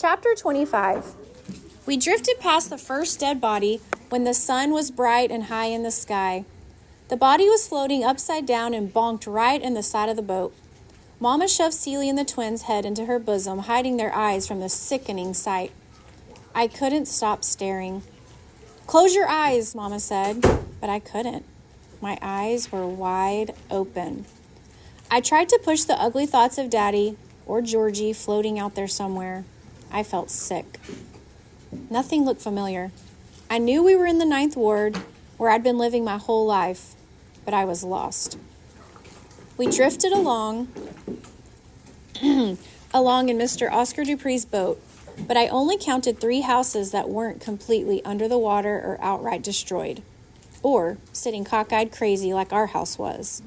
Chapter 25. We drifted past the first dead body when the sun was bright and high in the sky. The body was floating upside down and bonked right in the side of the boat. Mama shoved Celie and the twins' head into her bosom, hiding their eyes from the sickening sight. I couldn't stop staring. "Close your eyes," Mama said, but I couldn't. My eyes were wide open. I tried to push the ugly thoughts of Daddy or Georgie floating out there somewhere. I felt sick. Nothing looked familiar. I knew we were in the 9th Ward, where I'd been living my whole life, but I was lost. We drifted along in Mr. Oscar Dupree's boat, but I only counted 3 houses that weren't completely under the water or outright destroyed, or sitting cockeyed crazy like our house was.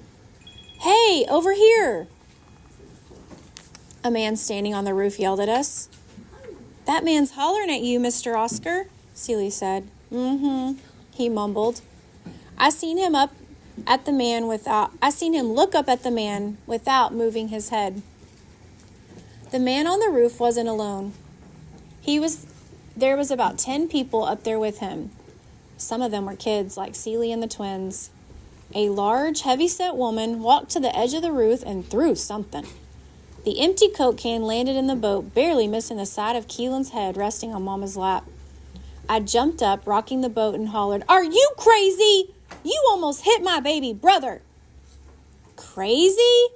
"Hey, over here!" A man standing on the roof yelled at us. "That man's hollering at you, Mr. Oscar," Celie said. He mumbled. I seen him look up at the man without moving his head. The man on the roof wasn't alone. There was about 10 people up there with him. Some of them were kids like Celie and the twins. A large, heavy-set woman walked to the edge of the roof and threw something. The empty Coke can landed in the boat, barely missing the side of Keelan's head resting on Mama's lap. I jumped up, rocking the boat, and hollered, "Are you crazy? You almost hit my baby brother." "Crazy?"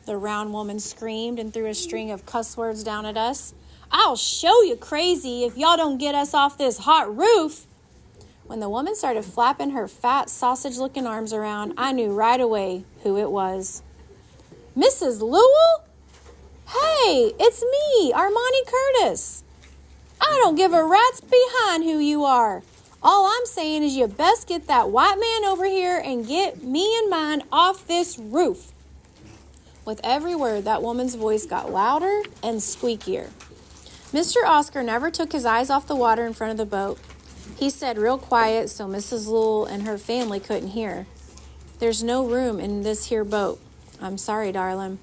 the round woman screamed and threw a string of cuss words down at us. "I'll show you crazy if y'all don't get us off this hot roof." When the woman started flapping her fat, sausage-looking arms around, I knew right away who it was. "Mrs. Lewell? Hey, it's me, Armani Curtis. I don't give a rat's behind who you are. All I'm saying is you best get that white man over here and get me and mine off this roof." With every word, that woman's voice got louder and squeakier. Mr. Oscar never took his eyes off the water in front of the boat. He said real quiet so Mrs. Lewell and her family couldn't hear, "There's no room in this here boat. I'm sorry, darling."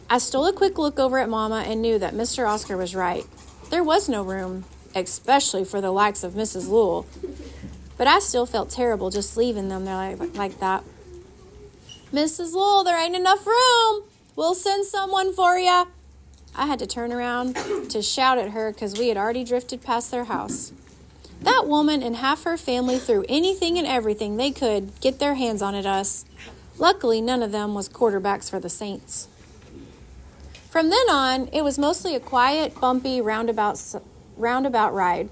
I stole a quick look over at Mama and knew that Mr. Oscar was right. There was no room, especially for the likes of Mrs. Lewell. But I still felt terrible just leaving them there like that. "Mrs. Lewell, there ain't enough room. We'll send someone for you." I had to turn around to shout at her because we had already drifted past their house. That woman and half her family threw anything and everything they could get their hands on at us. Luckily, none of them was quarterbacks for the Saints. From then on, it was mostly a quiet, bumpy, roundabout ride.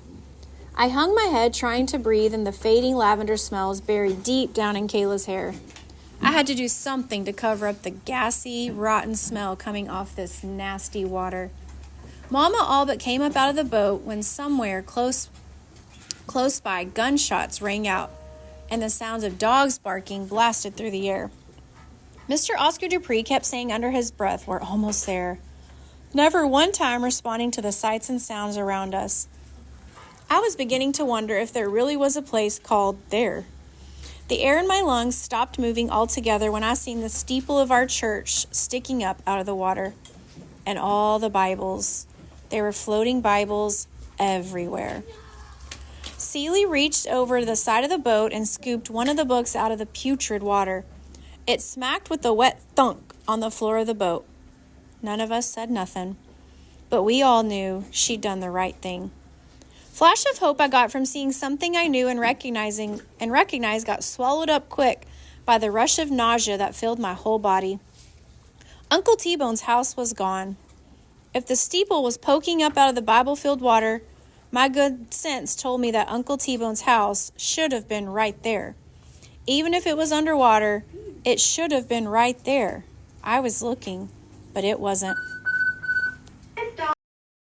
I hung my head trying to breathe in the fading lavender smells buried deep down in Kayla's hair. I had to do something to cover up the gassy, rotten smell coming off this nasty water. Mama all but came up out of the boat when somewhere close by gunshots rang out and the sounds of dogs barking blasted through the air. Mr. Oscar Dupree kept saying under his breath, "We're almost there," never one time responding to the sights and sounds around us. I was beginning to wonder if there really was a place called there. The air in my lungs stopped moving altogether when I seen the steeple of our church sticking up out of the water. And all the Bibles. There were floating Bibles everywhere. Celie reached over to the side of the boat and scooped one of the books out of the putrid water. It smacked with a wet thunk on the floor of the boat. None of us said nothing, but we all knew she'd done the right thing. Flash of hope I got from seeing something I knew and recognized got swallowed up quick by the rush of nausea that filled my whole body. Uncle T-Bone's house was gone. If the steeple was poking up out of the Bible-filled water, my good sense told me that Uncle T-Bone's house should have been right there. Even if it was underwater, it should have been right there. I was looking, but it wasn't.